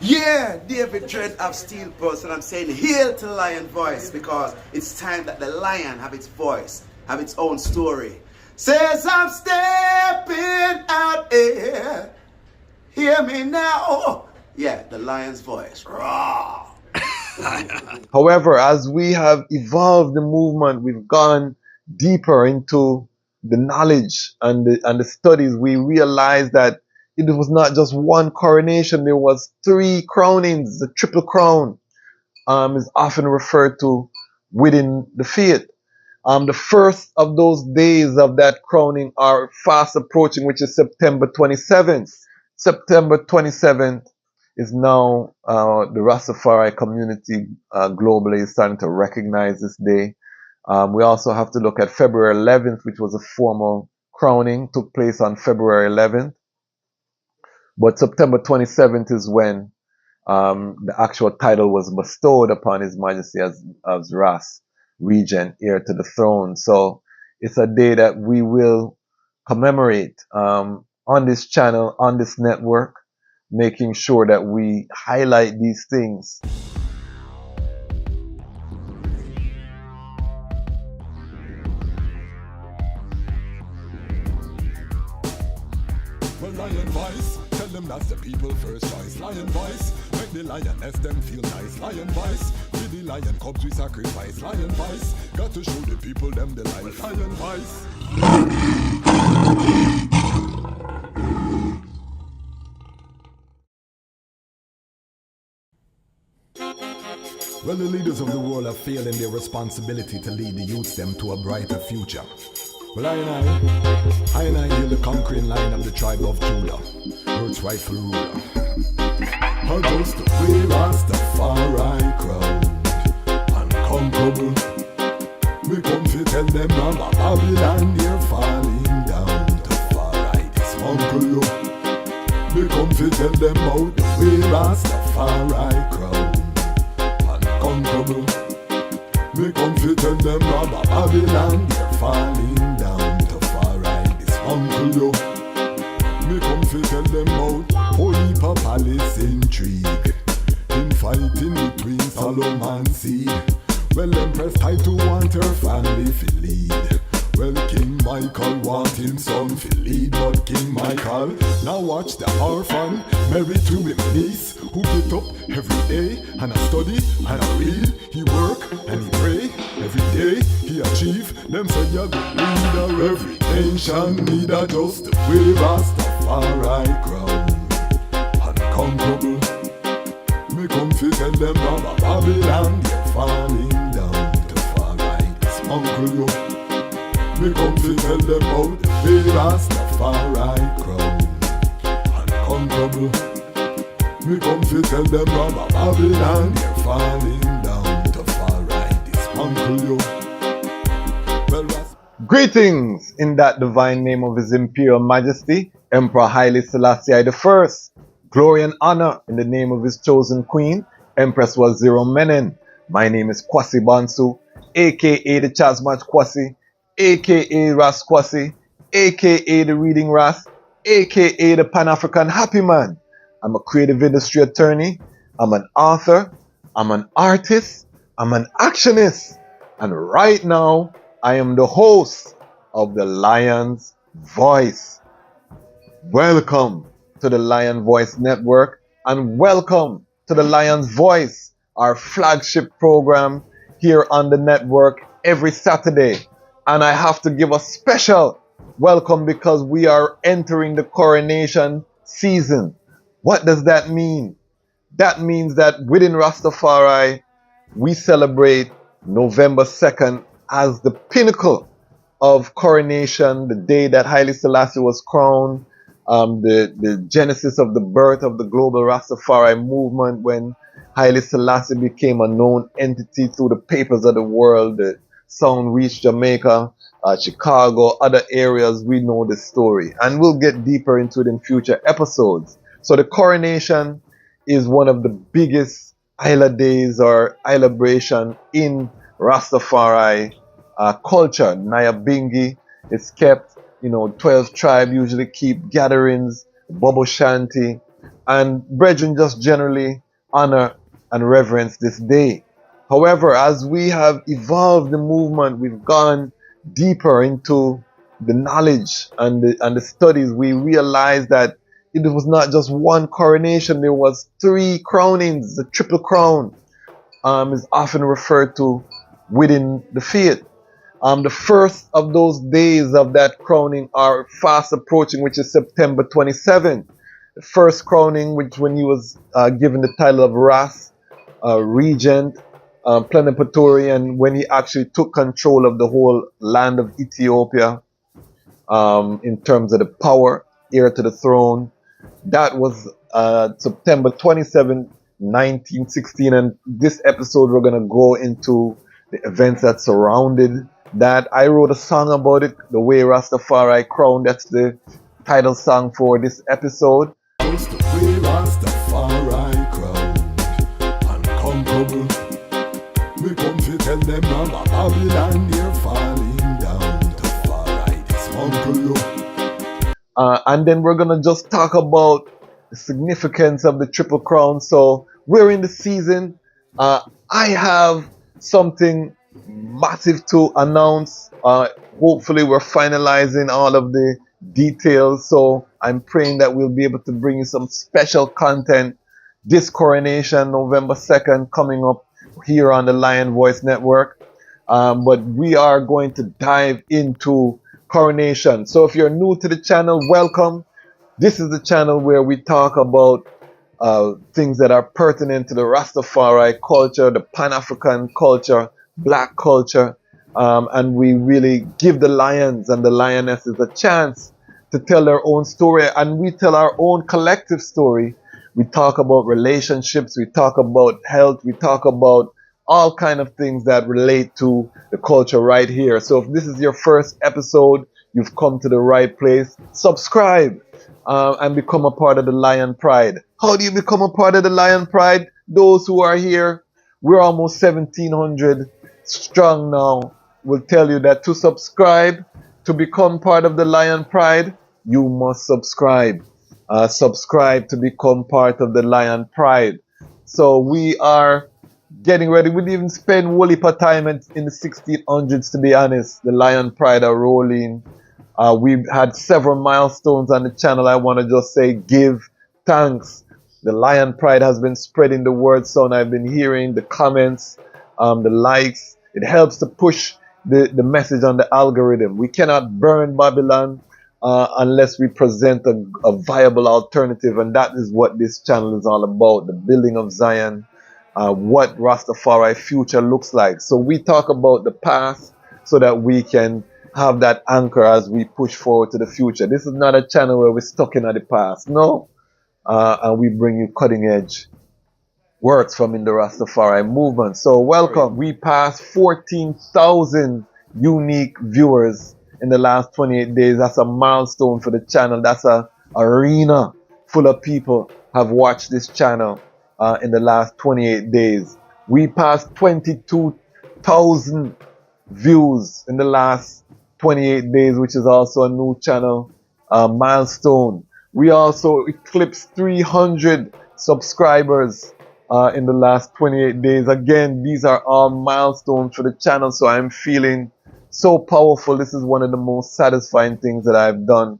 Yeah, David Dread of Steel Pulse, and I'm saying hail to the Lion Voice because it's time that the lion have its voice, have its own story. Says I'm stepping out here, hear me now. Yeah, the lion's voice. Raw. However, as we have evolved the movement, we've gone deeper into the knowledge and the studies. We realized that it was not just one coronation, there was 3 crownings. The triple crown is often referred to within the faith. The first of those days of that crowning are fast approaching, which is September 27th. September 27th is now the Rastafari community globally is starting to recognize this day. We also have to look at February 11th, which was a formal crowning, took place on February 11th. But September 27th is when the actual title was bestowed upon His Majesty as Ras, Regent, heir to the throne. So it's a day that we will commemorate on this channel, on this network, making sure that we highlight these things. Well, Lion Voice, tell them that's the people first choice. Lion Voice, make the lioness them feel nice. Lion Voice, with the lion cubs we sacrifice. Lion Voice, got to show the people them the life. Lion Voice. Well, the leaders of the world have failed in their responsibility to lead the youths them to a brighter future. Well, I hear the conquering line of the tribe of Judah, Earth's rightful ruler. I just way Rastafari crowd, unconquerable. Me come to tell them about Babylon, they're falling down. Tafari dismantle you. Me come to tell them about the way Rastafari crowd, unconquerable. Me come to tell them about Babylon, they're falling down. Tafari dismantle you. Me come to tell them about Polypa Palace intrigue, infighting between Solomon seed. Well, Empress type to want her family to lead. Well, King Michael want him son to lead, but King Michael now watch the orphan married to him niece, who get up every day and a study and a read. He work and he pray every day. He achieve. Them say you're the leader. Every nation need a just way Rastafari crown, unconquerable. Me come to tell them about Babylon, they're falling down. Tafari dismantle you. Me come to tell them about the Rastafari crown, unconquerable. Me come to tell them about Babylon, they're falling down. Tafari dismantle you. Well, Greetings in that divine name of His Imperial Majesty, Emperor Haile Selassie I. Glory and honor in the name of His chosen Queen, Empress Waziri Menen. My name is Kwasi Bansu, aka the Dejazmatch Kwasi, aka Kwasi, aka the Reading Ras, aka the Panafrican Happy Man. I'm a creative industry attorney, I'm an author, I'm an artist, I'm an actionist, and right now I am the host of the Lion's Voice. Welcome to the Lion Voice Network, and welcome to the Lion's Voice, our flagship program here on the network every Saturday. And I have to give a special welcome because we are entering the coronation season. What does that mean? That means that within Rastafari, we celebrate November 2nd as the pinnacle of coronation, the day that Haile Selassie was crowned, the genesis of the birth of the global Rastafari movement when Haile Selassie became a known entity through the papers of the world. The sound reached Jamaica, Chicago, other areas. We know the story, and we'll get deeper into it in future episodes. So the coronation is one of the biggest Isla days or celebration in Rastafari culture. Nyabingi is kept, 12 tribes usually keep gatherings, bubble shanty, and brethren just generally honor and reverence this day. However, as we have evolved the movement, we've gone deeper into the knowledge and the studies. We realized that it was not just one coronation, there was 3 crownings. The triple crown is often referred to within the faith. The first of those days of that crowning are fast approaching, which is September 27. The first crowning, which when he was given the title of Ras, regent, plenipotentiary, and when he actually took control of the whole land of Ethiopia, in terms of the power, heir to the throne. That was September 27, 1916, and this episode we're going to go into the events that surrounded that. I wrote a song about it, The Way Rastafari Crowned. That's the title song for this episode. Just the way Rastafari crowned, unconquerable. We come to tell them now Babylon they're falling down. Tafari, this uncle you. And then we're going to just talk about the significance of the Triple Crown. So we're in the season. I have something massive to announce. Hopefully we're finalizing all of the details. So I'm praying that we'll be able to bring you some special content this coronation, November 2nd, coming up here on the Lion Voice Network. But we are going to dive into coronation. So if you're new to the channel, welcome. This is the channel where we talk about things that are pertinent to the Rastafari culture, the Pan-African culture, black culture, and we really give the lions and the lionesses a chance to tell their own story, and we tell our own collective story. We talk about relationships, we talk about health, we talk about all kind of things that relate to the culture right here. So if this is your first episode, you've come to the right place. Subscribe and become a part of the Lion Pride. How do you become a part of the Lion Pride? Those who are here, we're almost 1,700 strong now, will tell you that to subscribe, to become part of the Lion Pride, you must subscribe. Subscribe to become part of the Lion Pride. So we are getting ready. We didn't even spend whole heap of time in the 1600s, to be honest. The Lion Pride are rolling. We've had several milestones on the channel. I want to just say give thanks. The Lion Pride has been spreading the word, so I've been hearing the comments, the likes. It helps to push the message on the algorithm. We cannot burn Babylon unless we present a viable alternative, and that is what this channel is all about, the building of Zion, what Rastafari future looks like. So we talk about the past so that we can have that anchor as we push forward to the future. This is not a channel where we're stuck in the past, no. And we bring you cutting edge works from in the Rastafari movement. So welcome. We passed 14,000 unique viewers in the last 28 days. That's a milestone for the channel. That's a arena full of people have watched this channel in the last 28 days. We passed 22,000 views in the last 28 days, which is also a new channel milestone. We also eclipsed 300 subscribers in the last 28 days. Again, these are all milestones for the channel, so I'm feeling so powerful. This is one of the most satisfying things that I've done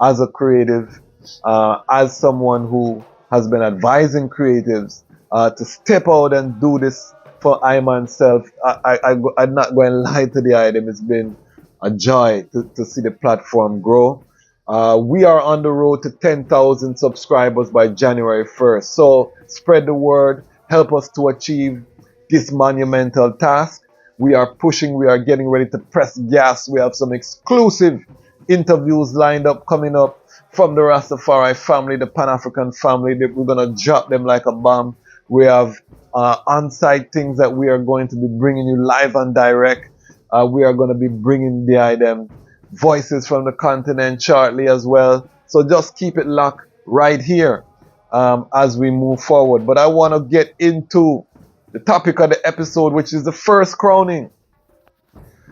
as a creative, as someone who has been advising creatives to step out and do this for I myself. I'm not going to lie to the item. It's been a joy to see the platform grow. We are on the road to 10,000 subscribers by January 1st. So spread the word, help us to achieve this monumental task. We are pushing, we are getting ready to press gas. We have some exclusive interviews lined up, coming up from the Rastafari family, the Pan-African family. We're going to drop them like a bomb. We have on-site things that we are going to be bringing you live and direct. We are going to be bringing them voices from the continent shortly as well. So just keep it locked right here as we move forward. But I want to get into the topic of the episode, which is the first crowning,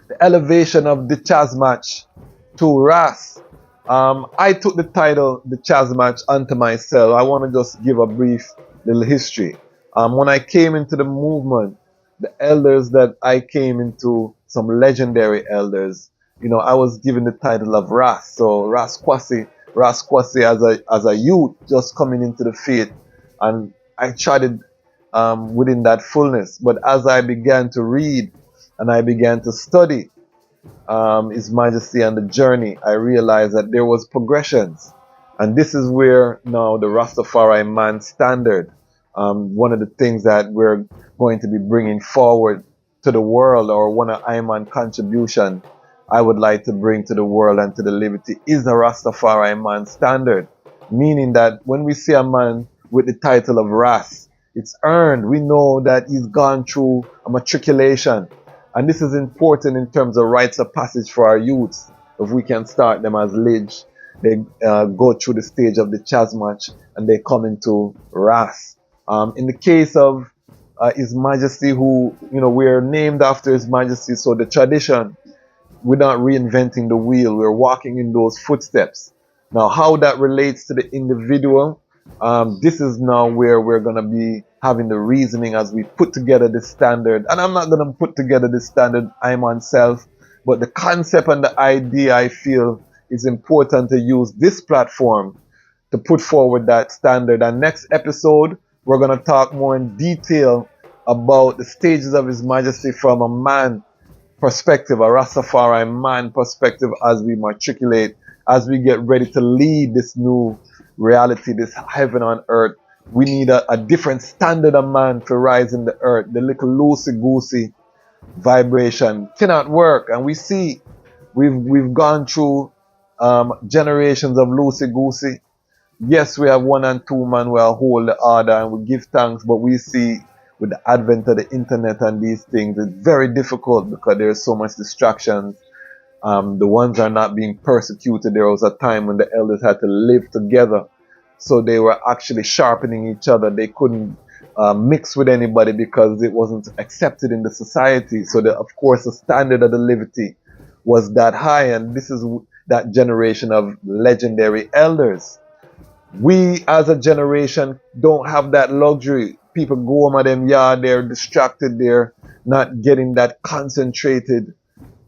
the elevation of Dejazmatch to Ras. I took the title, the Dejazmatch, unto myself. I want to just give a brief little history. When I came into the movement, the elders that I came into, some legendary elders, I was given the title of Ras. So Raskwasi as a youth just coming into the faith, and I charted within that fullness. But as I began to read and I began to study His Majesty and the journey, I realized that there was progressions. And this is where now the Rastafari man standard, one of the things that we're going to be bringing forward to the world, or one of Iman contribution I would like to bring to the world and to the liberty, is the Rastafari man standard. Meaning that when we see a man with the title of Ras, it's earned. We know that he's gone through a matriculation. And this is important in terms of rites of passage for our youths. If we can start them as Lidj, they go through the stage of the Dejazmatch and they come into Ras. In the case of His Majesty, who, we're named after His Majesty, so the tradition, we're not reinventing the wheel, we're walking in those footsteps. Now, how that relates to the individual, this is now where we're going to be having the reasoning as we put together this standard. And I'm not going to put together this standard I'm on self, but the concept and the idea, I feel, is important to use this platform to put forward that standard. And next episode, we're going to talk more in detail about the stages of His Majesty from a man perspective, a Rastafari man perspective, as we matriculate, as we get ready to lead this new reality, this heaven on earth. We need a different standard of man to rise in the earth. The little loosey-goosey vibration cannot work. And we see we've gone through generations of loosey-goosey. Yes, we have one and two man where hold the order and we give thanks, but we see with the advent of the internet and these things, it's very difficult because there's so much distractions. The ones are not being persecuted. There was a time when the elders had to live together, so they were actually sharpening each other. They couldn't mix with anybody because it wasn't accepted in the society. So of course the standard of the liberty was that high, and this is that generation of legendary elders. We as a generation don't have that luxury. People go home at them yard, they're distracted, they're not getting that concentrated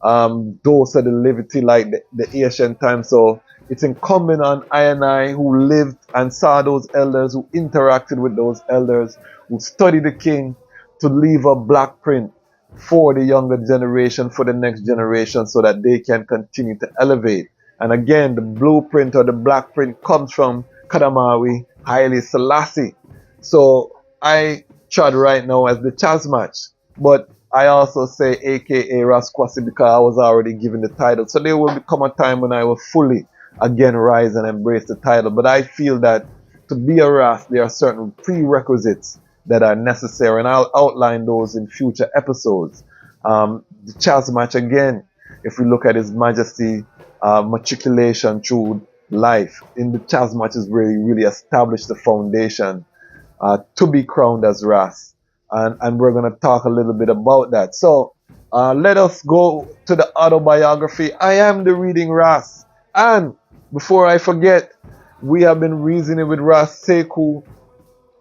dose of the liberty like the ancient time. So it's incumbent on I and I, who lived and saw those elders, who interacted with those elders, who studied the king, to leave a black print for the younger generation, for the next generation, so that they can continue to elevate. And again, the blueprint or the black print comes from Kadamawi, Haile, Selassie. So I chart right now as the Dejazmatch, but I also say aka Raskwasi because I was already given the title. So there will become a time when I will fully again rise and embrace the title. But I feel that to be a Ras, there are certain prerequisites that are necessary, and I'll outline those in future episodes. The Dejazmatch, again, if we look at His Majesty matriculation through life, in the Dejazmatch is where he really established the foundation to be crowned as Ras. And we're going to talk a little bit about that. So let us go to the autobiography. I am the reading Ras. And before I forget, we have been reasoning with Ras Sekou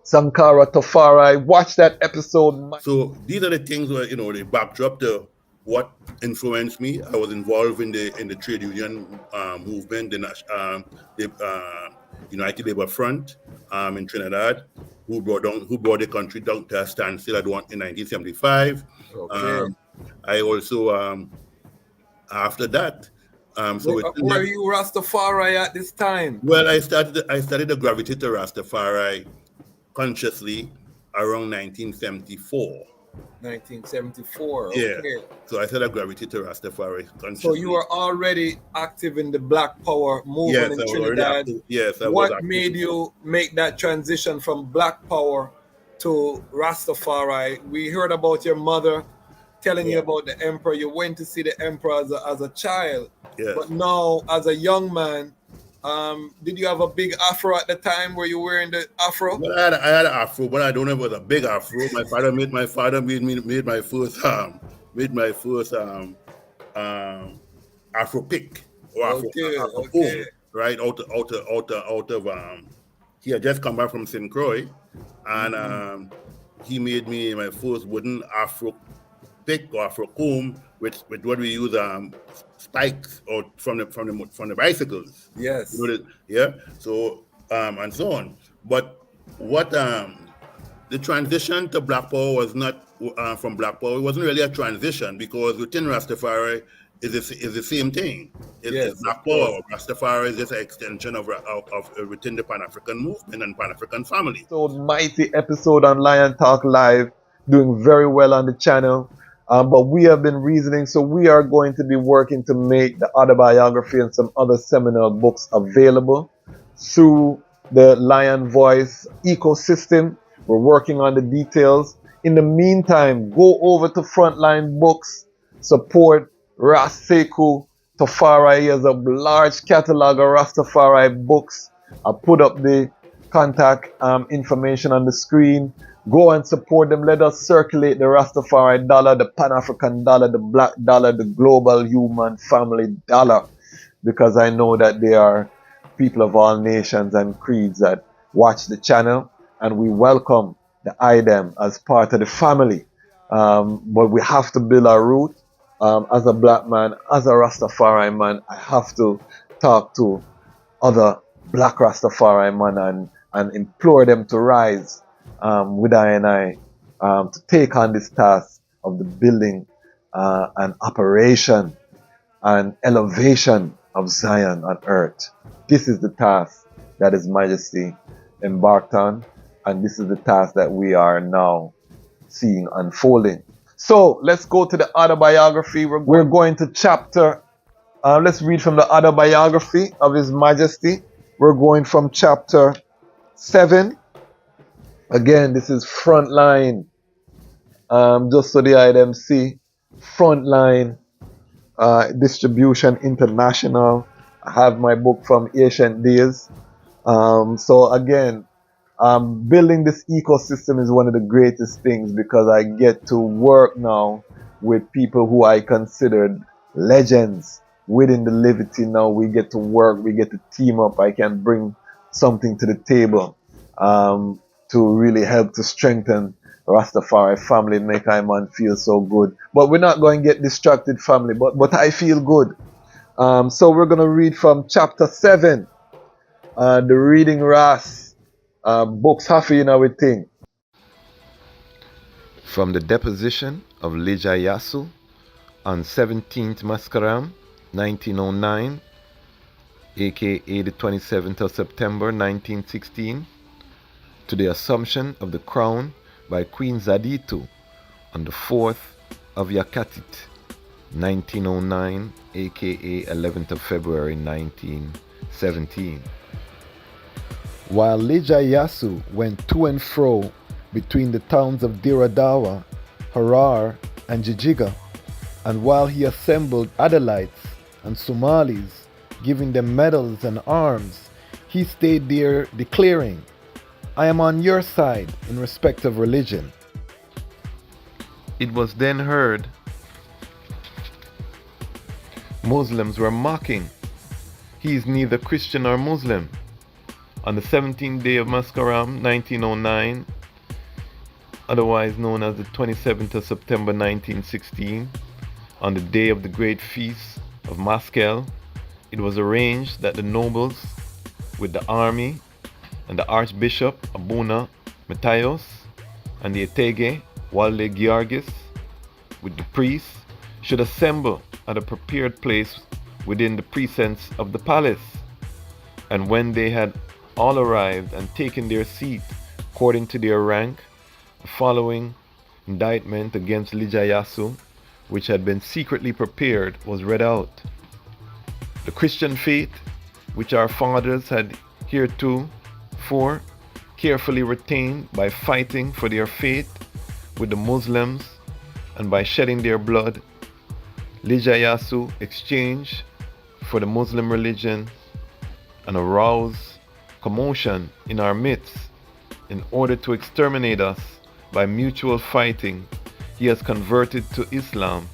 Sankara Tafari. Watch that episode. So these are the things where, the backdrop to what influenced me. I was involved in the trade union movement, the United Labour Front in Trinidad, who brought the country down to a standstill in 1975. Okay. I also after that. Were you Rastafari at this time? Well, I started to gravitate to Rastafari consciously around 1974. 1974. Yeah. Okay. So I started to gravitate to Rastafari consciously. So you were already active in the Black Power movement in Trinidad. Yes, What made you make that transition from Black Power to Rastafari? We heard about your mother telling you about the emperor. You went to see the emperor as a child. Yes. But now, as a young man, did you have a big afro at the time? Were you wearing the afro? Well, I had an afro, but I don't know if it was a big afro. My father made my first afro pick or afro comb. right? Out of he had just come back from St. Croix, and he made me my first wooden Afro pick or Afro comb with what we use spikes or from the bicycles. Yes. You know that, yeah. So and so on. But what the transition to Black Power was not from Black Power. It wasn't really a transition because within Rastafari is the same thing. It's Yes, Black of Power. course. Rastafari is just an extension of within the Pan-African movement and Pan-African family. So mighty episode on Lion Talk Live, doing very well on the channel. But we have been reasoning, so we are going to be working to make the autobiography and some other seminal books available through the Lion Voice ecosystem. We're working on the details. In the meantime, go over to Frontline Books, support Sekou Tafari. He has a large catalog of Rastafari books. I put up the contact information on the screen. Go and support them. Let us circulate the Rastafari dollar, the Pan-African dollar, the black dollar, the global human family dollar, because I know that there are people of all nations and creeds that watch the channel, and we welcome the IDEM as part of the family. But we have to build our root. As a black man, as a Rastafari man, I have to talk to other black Rastafari man and implore them to rise with I to take on this task of the building and operation and elevation of Zion on earth. This is the task that His Majesty embarked on, and this is the task that we are now seeing unfolding. So let's go to the autobiography. We're going to chapter, let's read from the autobiography of His Majesty. We're going from chapter 7. Again, this is Frontline, just so the item see, Frontline Distribution International. I have my book from Ancient Days. So again, building this ecosystem is one of the greatest things because I get to work now with people who I considered legends within the Liberty. Now we get to work, we get to team up. I can bring something to the table to really help to strengthen Rastafari family, make I man feel so good. But we're not going to get distracted, family, but I feel good. So we're going to read from chapter 7, the reading Ras, books half in our thing. From the deposition of Lidj Iyasu on 17th Mascaram, 1909, aka the 27th of September 1916, to the assumption of the crown by Queen Zaditu on the 4th of Yakatit, 1909, aka 11th of February 1917. While Lidj Iyasu went to and fro between the towns of Diradawa, Harar, and Jijiga, and while he assembled Adalites and Somalis, giving them medals and arms, he stayed there declaring, "I am on your side in respect of religion." It was then heard Muslims were mocking, "He is neither Christian nor Muslim." On the 17th day of Mascaram, 1909, otherwise known as the 27th of September 1916, on the day of the great feast of Maskel, it was arranged that the nobles, with the army and the Archbishop Abuna Matthias and the Etege Walde Georgis, with the priests, should assemble at a prepared place within the precincts of the palace. And when they had all arrived and taken their seat according to their rank, the following indictment against Lidj Iyasu, which had been secretly prepared, was read out. The Christian faith, which our fathers had heretofore carefully retained by fighting for their faith with the Muslims and by shedding their blood, Lidj Iyasu exchanged for the Muslim religion and arouse commotion in our midst in order to exterminate us by mutual fighting. He has converted to Islam,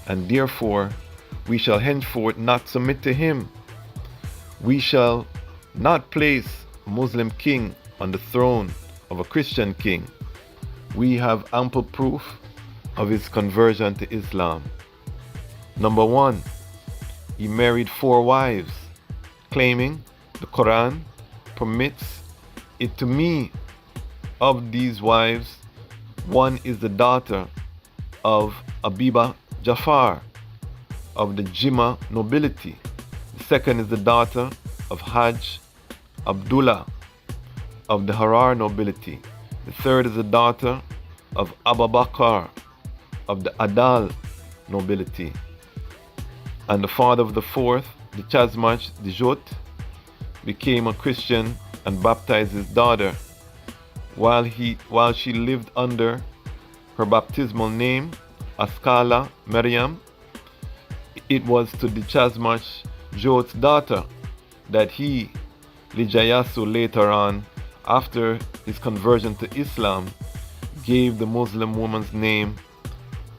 and therefore we shall henceforth not submit to him. We shall not place a Muslim king on the throne of a Christian king. We have ample proof of his conversion to Islam. Number 1, he married 4 wives, claiming the Quran permits it to me. Of these wives, one is the daughter of Abiba Jafar of the Jimma nobility. The second is the daughter of Hajj Abdullah of the Harar nobility. The third is the daughter of Abu Bakr of the Adal nobility. And the father of the fourth, Dejazmatch Tafari, became a Christian and baptized his daughter. While she lived under her baptismal name, Askala Maryam, it was to Dejazmatch Tafari's daughter that he, Lidj Iyasu, later on, after his conversion to Islam, gave the Muslim woman's name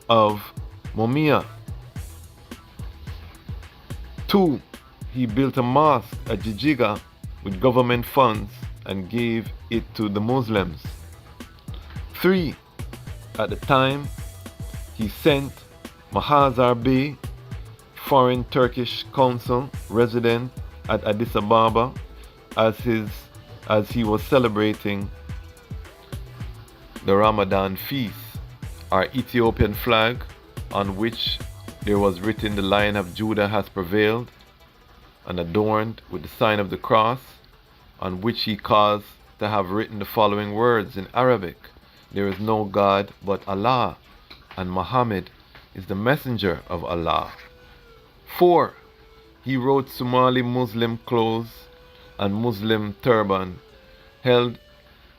of Mumia. 2. He built a mosque at Jijiga with government funds and gave it to the Muslims. 3. At the time, he sent Mahazar Bey, foreign Turkish consul resident at Addis Ababa, as he was celebrating the Ramadan feast, our Ethiopian flag, on which there was written, "The Lion of Judah has prevailed," and adorned with the sign of the cross, on which he caused to have written the following words in Arabic: "There is no God but Allah, and Muhammad is the messenger of Allah." 4. He wrote Somali Muslim clothes and Muslim turban, held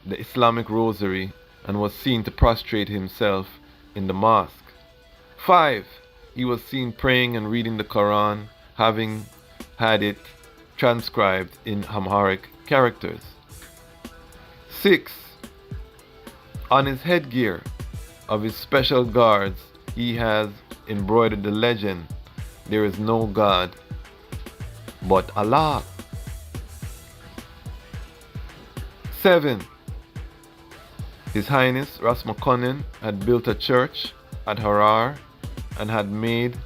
the Islamic rosary, and was seen to prostrate himself in the mosque. 5. He was seen praying and reading the Quran, having had it transcribed in Amharic characters. 6. On his headgear of his special guards, he has embroidered the legend, "There is no God but Allah." 7. His Highness Ras Makonnen had built a church at Harar and had made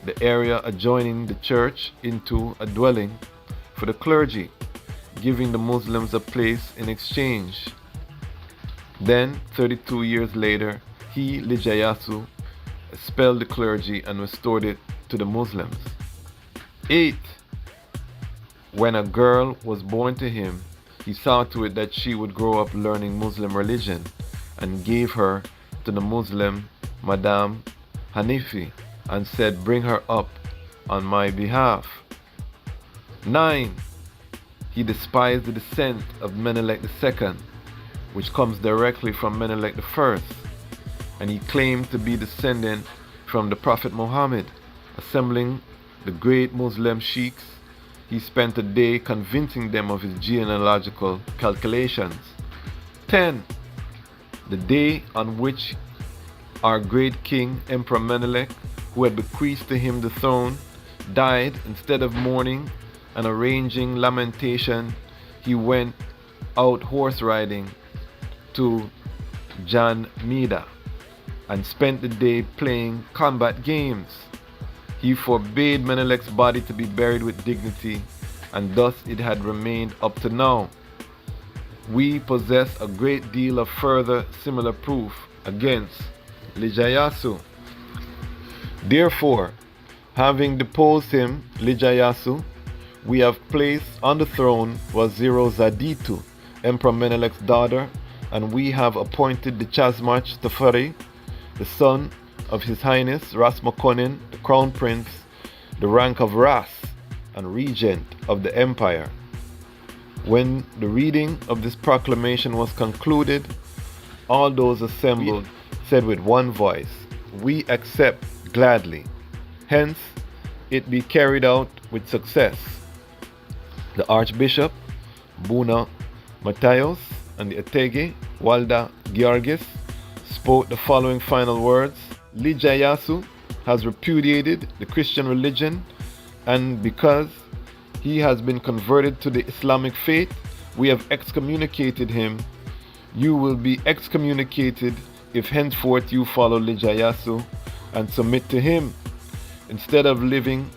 the area adjoining the church into a dwelling for the clergy, giving the Muslims a place in exchange. Then, 32 years later, he, Lidj Iyasu, expelled the clergy and restored it to the Muslims. 8. When a girl was born to him, he saw to it that she would grow up learning Muslim religion and gave her to the Muslim Madame Hanifi and said, "Bring her up on my behalf." 9. He despised the descent of Menelik II, which comes directly from Menelik I, and he claimed to be descendant from the Prophet Muhammad. Assembling the great Muslim sheikhs, he spent a day convincing them of his genealogical calculations. 10. The day on which our great king, Emperor Menelik, who had bequeathed to him the throne, died, instead of mourning and arranging lamentation, he went out horse riding to Jan Mida and spent the day playing combat games. He forbade Menelik's body to be buried with dignity, and thus it had remained up to now. We possess a great deal of further similar proof against Lidj Iyasu. Therefore, having deposed him, Lidj Iyasu, we have placed on the throne Waziro Zaditu, Emperor Menelik's daughter, and we have appointed Dejazmatch Tafari, the son of His Highness Ras Makonnen, the Crown Prince, the rank of Ras and Regent of the Empire. When the reading of this proclamation was concluded, all those assembled said with one voice, "We accept gladly. Hence, it be carried out with success." The Archbishop, Buna Matthias, and the Etege, Walda Georgis, spoke the following final words: "Lidj Iyasu has repudiated the Christian religion, and because he has been converted to the Islamic faith. We have excommunicated him. You will be excommunicated if henceforth you follow Lidj Iyasu and submit to him, instead of living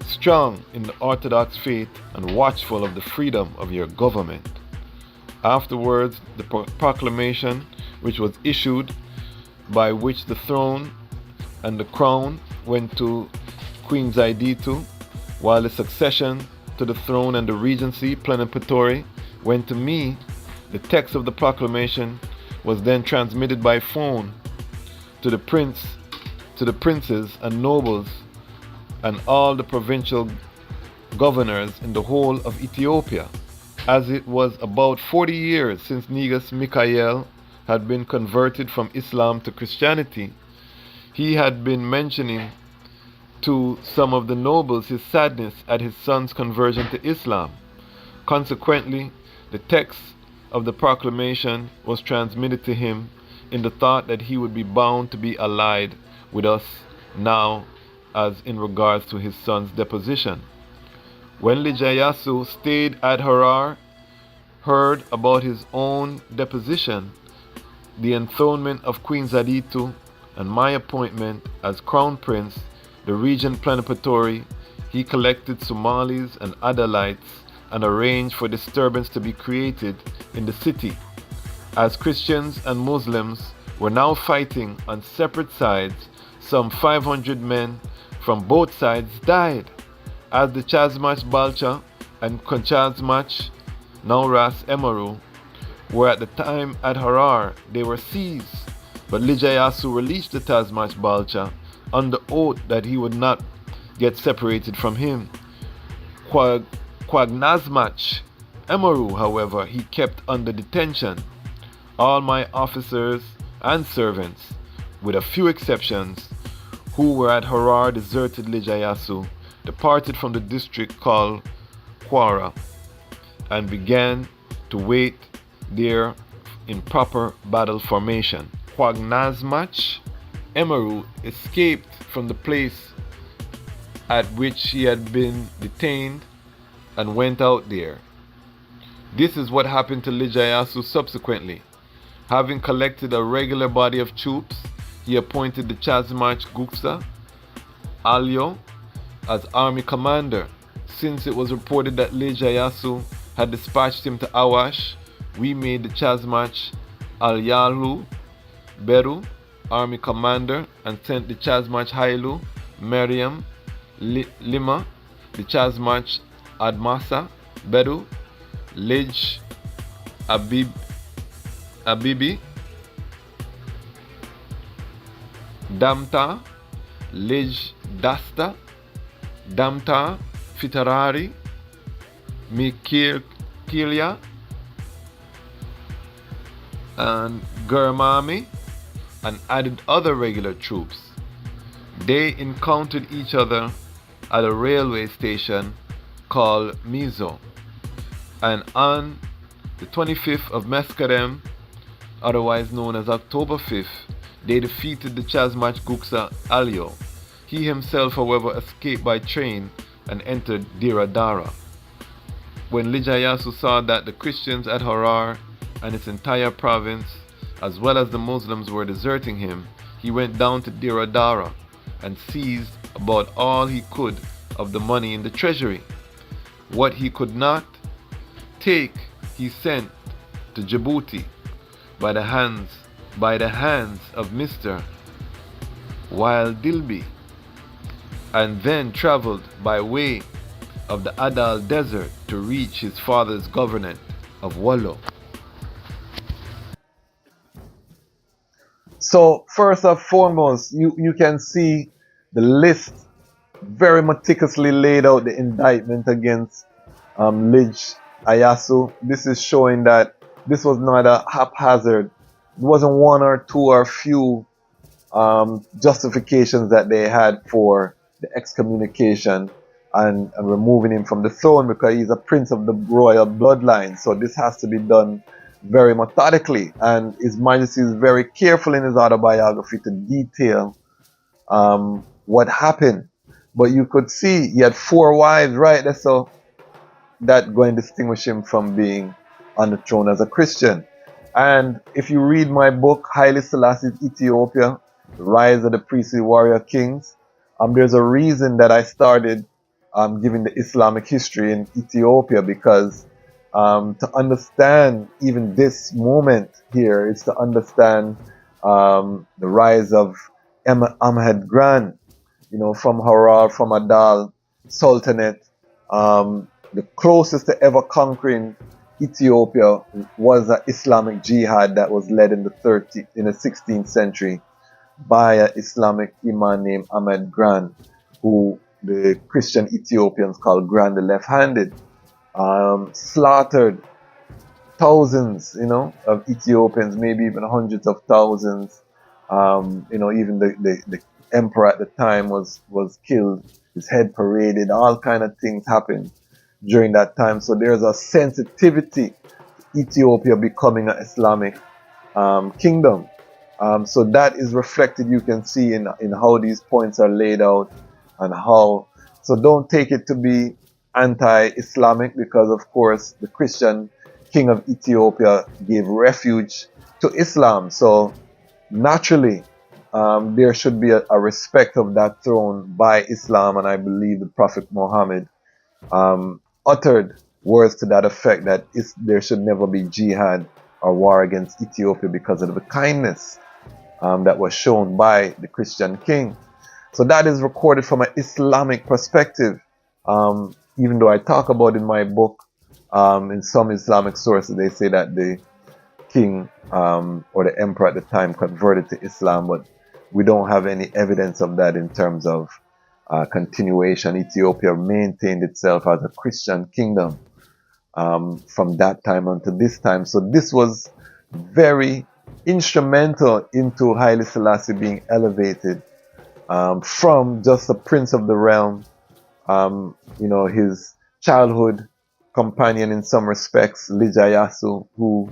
strong in the Orthodox faith and watchful of the freedom of your government. Afterwards, the proclamation which was issued, by which the throne and the crown went to Queen Zaiditu, while the succession to the throne and the regency plenipotentiary went to me. The text of the proclamation was then transmitted by phone to the princes and nobles and all the provincial governors in the whole of Ethiopia. As it was about 40 years since Negus Michael had been converted from Islam to Christianity, he had been mentioning to some of the nobles his sadness at his son's conversion to Islam. Consequently, the text of the proclamation was transmitted to him in the thought that he would be bound to be allied with us now as in regards to his son's deposition. When Lidj Iyasu stayed at Harar, heard about his own deposition, the enthronement of Queen Zaiditu, and my appointment as Crown Prince, the region plenipotentiary, he collected Somalis and Adalites and arranged for disturbance to be created in the city. As Christians and Muslims were now fighting on separate sides, some 500 men from both sides died. As the Dejazmatch Balcha and Dejazmatch, now Ras Emaru, were at the time at Harar, they were seized. But Lidj Iyasu released the Dejazmatch Balcha under oath that he would not get separated from him. Dejazmatch Emaru, however, he kept under detention. All my officers and servants, with a few exceptions, who were at Harar deserted Lidj Iyasu, departed from the district called Kwara, and began to wait there in proper battle formation. Dejazmatch Emaru escaped from the place at which he had been detained and went out there. This is what happened to Lidj Iyasu subsequently. Having collected a regular body of troops, he appointed the Dejazmatch Guksa Alyo as army commander. Since it was reported that Lidj Iyasu had dispatched him to Awash, we made the Dejazmatch Alyalu Beru army commander and sent the Dejazmatch Haile Mariam Lima, the Dejazmatch Admasa Beru, Lidj Abibi, Damta, Lidj Dasta, Damta Fitarari, Mikirkilia, and Gurmami, and added other regular troops. They encountered each other at a railway station called Mizo, and on the 25th of Meskarem, otherwise known as October 5th, they defeated the Dejazmatch Guksa Alyo. He himself, however, escaped by train and entered Dera. When Lidj Iyasu saw that the Christians at Harar and its entire province, as well as the Muslims, were deserting him, he went down to Dera and seized about all he could of the money in the treasury. What he could not take, he sent to Djibouti by the hands of Mr. Wild Dilby, and then traveled by way of the Adal Desert to reach his father's government of Wallo. So first and foremost, you can see the list very meticulously laid out, the indictment against Lidj Iyasu. This is showing that this was not a haphazard. It wasn't one or two or few justifications that they had for the excommunication and removing him from the throne, because he's a prince of the royal bloodline. So this has to be done very methodically, and His Majesty is very careful in his autobiography to detail what happened. But you could see he had 4 wives, right? So that going to distinguish him from being on the throne as a Christian. And if you read my book, Haile Selassie's Ethiopia, The Rise of the Priestly Warrior Kings, there's a reason that I started giving the Islamic history in Ethiopia, because to understand even this moment here is to understand the rise of Ahmed Gran, from Harar, from Adal Sultanate. The closest to ever conquering Ethiopia was an Islamic jihad that was led in the 16th century by an Islamic imam named Ahmed Gran, who the Christian Ethiopians called Gran the Left-Handed. Slaughtered thousands, of Ethiopians, maybe even hundreds of thousands. Even the emperor at the time was killed, his head paraded, all kind of things happened during that time. So there's a sensitivity to Ethiopia becoming an Islamic kingdom. So that is reflected, you can see in how these points are laid out and how. So don't take it to be anti-Islamic, because of course the Christian king of Ethiopia gave refuge to Islam. So naturally, there should be a respect of that throne by Islam, and I believe the Prophet Muhammad uttered words to that effect, that there should never be jihad or war against Ethiopia because of the kindness that was shown by the Christian king. So that is recorded from an Islamic perspective. Even though I talk about in my book, in some Islamic sources, they say that the king or the emperor at the time converted to Islam, but we don't have any evidence of that in terms of continuation. Ethiopia maintained itself as a Christian kingdom from that time until this time. So this was very instrumental into Haile Selassie being elevated from just a prince of the realm, his childhood companion in some respects, Lidj Iyasu, who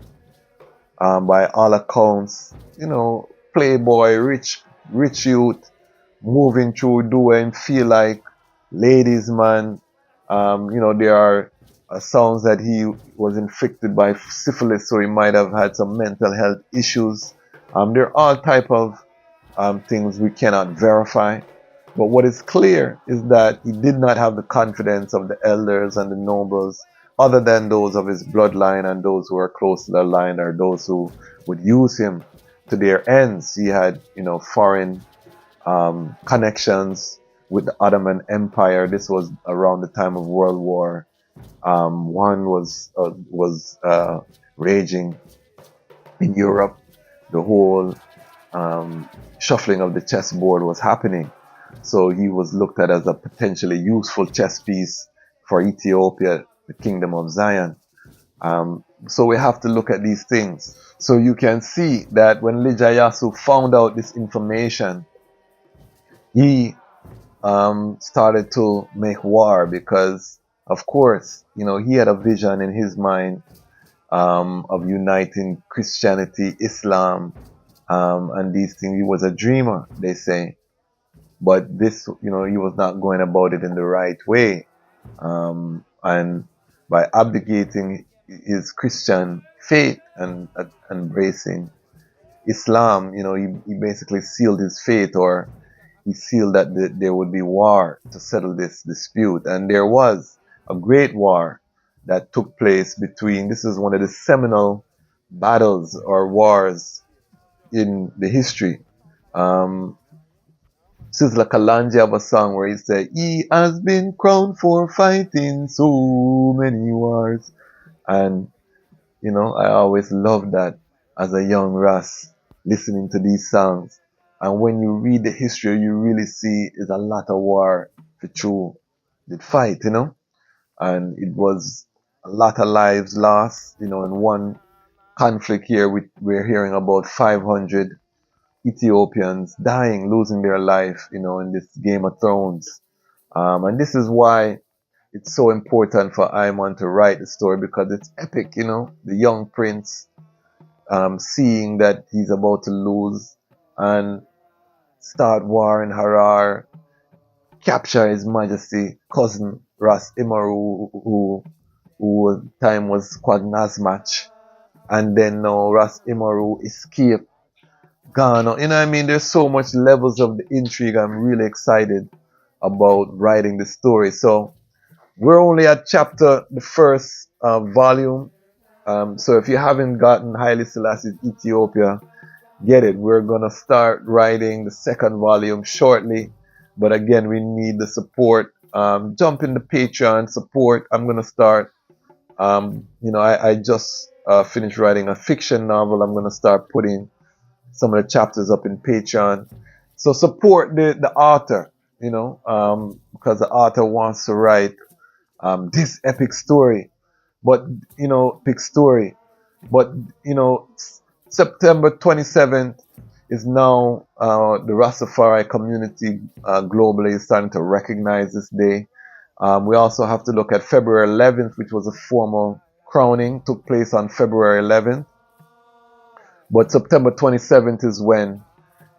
by all accounts, playboy, rich youth, moving through, doing, feel like ladies man. There are sounds that he was infected by syphilis, so he might have had some mental health issues. There are all type of things we cannot verify. But what is clear is that he did not have the confidence of the elders and the nobles, other than those of his bloodline and those who are close to the line, or those who would use him to their ends. He had, foreign connections with the Ottoman Empire. This was around the time of World War One was raging in Europe. The whole shuffling of the chessboard was happening. So he was looked at as a potentially useful chess piece for Ethiopia, the Kingdom of Zion. So we have to look at these things. So you can see that when Lidj Iyasu found out this information, he started to make war, because, of course, he had a vision in his mind of uniting Christianity, Islam, and these things. He was a dreamer, they say. But this, he was not going about it in the right way. And by abdicating his Christian faith and embracing Islam, he basically sealed his fate, or he sealed that there would be war to settle this dispute. And there was a great war that took place between, this is one of the seminal battles or wars in the history. Sizzla Kalonji have a song where he said, "He has been crowned for fighting so many wars." And, I always loved that as a young Ras, listening to these songs. And when you read the history, you really see is a lot of war for true the fight, And it was a lot of lives lost, in one conflict here, we're hearing about 500 Ethiopians dying, losing their life, in this Game of Thrones. And this is why it's so important for Ayman to write the story, because it's epic, the young prince seeing that he's about to lose and start war in Harar, capture His Majesty cousin Ras Imaru, who who at the time was Dejazmatch, and then now Ras Imaru escaped Ghana. You know what I mean? There's so much levels of the intrigue. I'm really excited about writing the story. So we're only at the first volume. So if you haven't gotten Haile Selassie's Ethiopia, get it. We're gonna start writing the second volume shortly, but again, we need the support. Jump in the Patreon support. I'm gonna start. I just finished writing a fiction novel. I'm gonna start putting some of the chapters up in Patreon. So support the author. Because the author wants to write this epic story. But epic story. But September 27th is now the Rastafari community globally is starting to recognize this day. We also have to look at February 11th, which was a formal crowning, took place on February 11th. But September 27th is when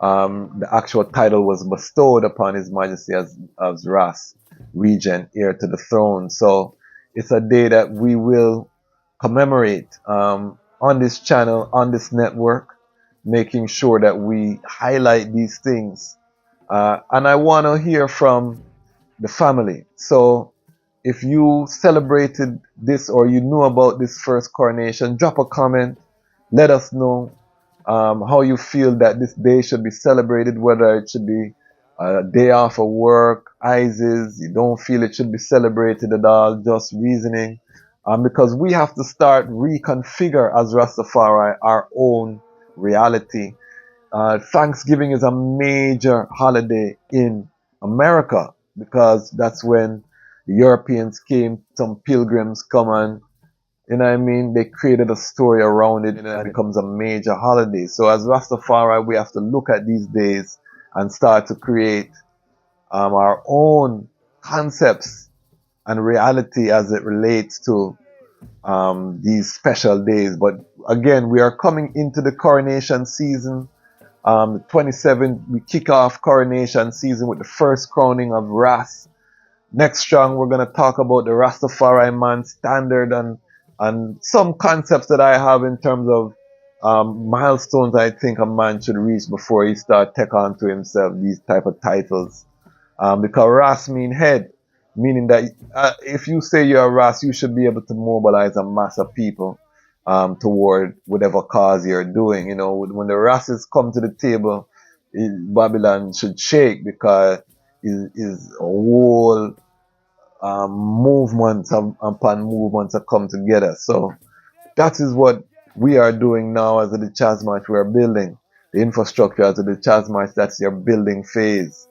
the actual title was bestowed upon His Majesty as Ras, Regent, heir to the throne. So it's a day that we will commemorate on this channel, on this network, making sure that we highlight these things. And I want to hear from the family. So if you celebrated this or you knew about this first coronation, drop a comment. Let us know how you feel that this day should be celebrated, whether it should be a day off of work, ISIS, you don't feel it should be celebrated at all, just reasoning. Because we have to start reconfigure as Rastafari our own reality. Thanksgiving is a major holiday in America because that's when the Europeans came, some pilgrims come and, they created a story around it and it becomes a major holiday. So as Rastafari, we have to look at these days and start to create our own concepts and reality as it relates to these special days. But again, we are coming into the coronation season. The 27th, we kick off coronation season with the first crowning of Ras. Next strong, we're going to talk about the Rastafari man standard and some concepts that I have in terms of milestones I think a man should reach before he start take on to himself these type of titles. Because Ras mean head, meaning that if you say you're a Ras, you should be able to mobilize a mass of people toward whatever cause you're doing. When the Rases come to the table, Babylon should shake because is a whole movements upon movements have come together. So that is what we are doing now as a Dejazmatch. We are building the infrastructure as a Dejazmatch. That's your building phase,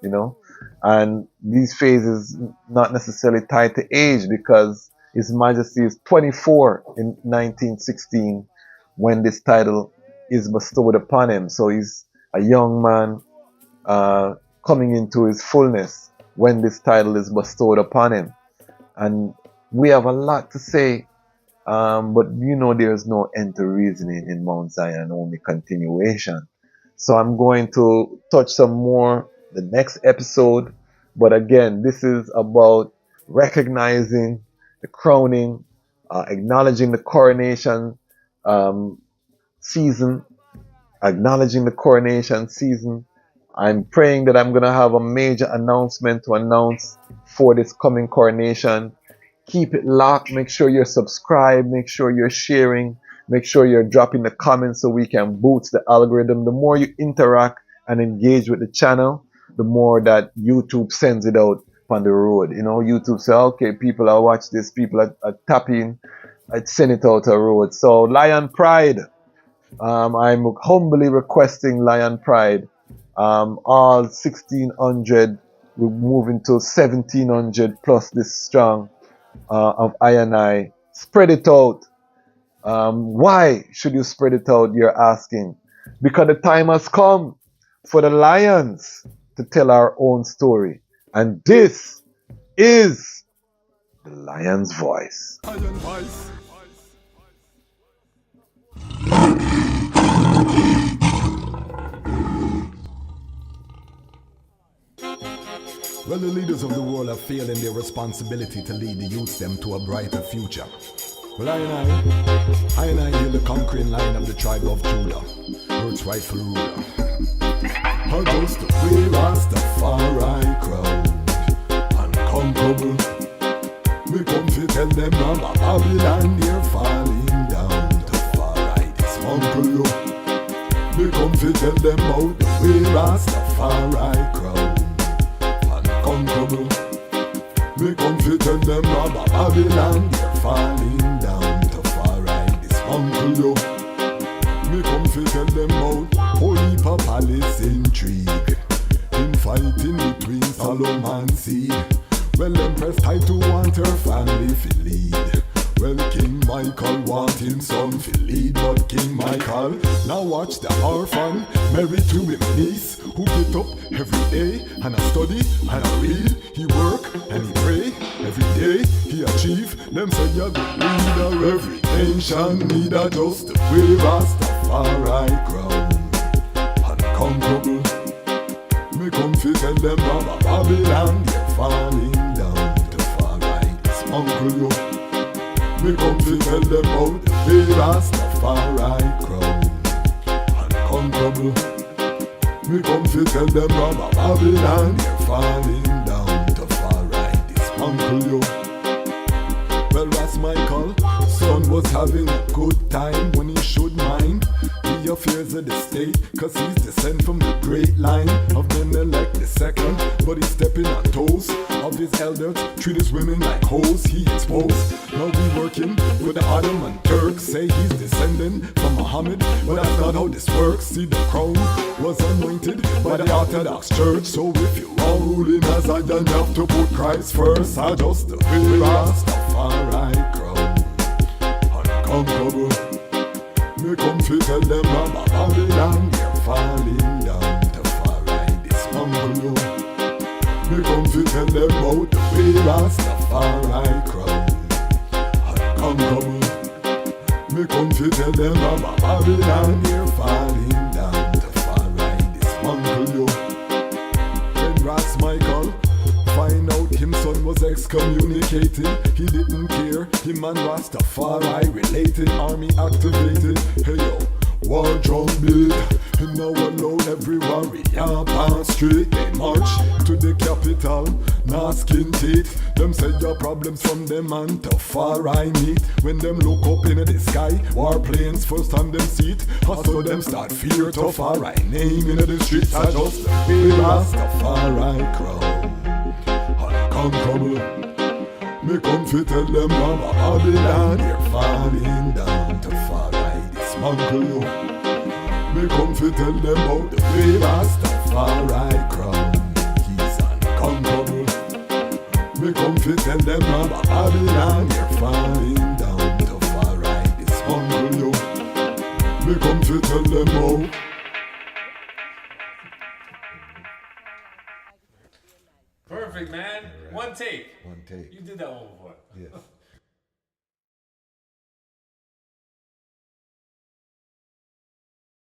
and these phases not necessarily tied to age because His Majesty is 24 in 1916 when this title is bestowed upon him. So he's a young man coming into his fullness when this title is bestowed upon him. And we have a lot to say, but there's no end to reasoning in Mount Zion, only continuation. So I'm going to touch some more the next episode. But again, this is about recognizing the crowning, acknowledging the coronation season, acknowledging the coronation season. I'm praying that I'm going to have a major announcement to announce for this coming coronation. Keep it locked. Make sure you're subscribed. Make sure you're sharing. Make sure you're dropping the comments so we can boost the algorithm. The more you interact and engage with the channel, the more that YouTube sends it out on the road. YouTube say, okay, people are watch this. People are tapping. I'd send it out the road. So Lion Pride. I'm humbly requesting Lion Pride. All 1600, we're moving to 1700 plus this strong of I. Spread it out. Why should you spread it out, you're asking? Because the time has come for the lions to tell our own story. And this is the Lion's Voice. Well, the leaders of the world have failed in their responsibility to lead the youths them to a brighter future. Well, I and I hear the conquering line of the tribe of Judah, Earth's rightful ruler. I just way Rastafari crowd, unconquerable. Me come to tell them about Babylon, they're falling down. Tafari dismantle you. Me come to tell them about the way Rastafari crowd, unconquerable. Me come to tell them about Babylon, they're falling down. Tafari dismantle you. Me come to tell them about Holy Palace intrigue, infighting between Solomon seed. Well, Empress tied to want her family to lead. Well, King Michael want him son to lead, but King Michael now watch the orphan married to him niece, who get up every day and I study and I read. He work and he pray every day. He achieve. Them say you're good leader. Every nation need a just the way Rastafari crown, unconquerable. Me come to tell them about Babylon, they're falling down. Tafari dismantle you. Me come to tell them about the way Rastafari crown, unconquerable. Me come to tell them about Babylon, they're falling down. Tafari dismantle you. Well, Ras Michael, son was having a good time when he should mind the affairs of the state, cause he's descent from the great line of Menelik the second, but he's stepping on toes of his elders, treat his women like hoes, he exposed. Now we working with the Ottoman Turks, say he's descending from Muhammad, but that's not how this works. See, the crown was anointed by the Orthodox Church, so if you are ruling as I don't have to put Christ first. I just the way Rastafari crown, unconquerable. Me come to tell them about Babylon, they're falling down. Tafari dismantle you. Me come to tell them about the way Rastafari crown, unconquerable. Me come to tell them about Babylon, they're falling down. Tafari dismantle you. When Ras Michael find out him son was excommunicated, he didn't care. Him and Rastafari related, army activated. Hey yo, war drum beat, and now alone every warrior pass straight. They march to the capital, nah skin teeth. Them say your problems from them and Tafari meet. When them look up in the sky, warplanes first on them seat. Also them start fear Tafari name in the streets. I just the Rastafari crown, unconquerable. Me come to tell them about Babylon, they're falling down. Tafari dismantle you. Me come to tell them about the way Rastafari crown, he's unconquerable. Me come to tell them about Babylon, they're falling down. Tafari dismantle you. Me come to tell them about. Perfect, man. One take. One take. You did that one before. Yes.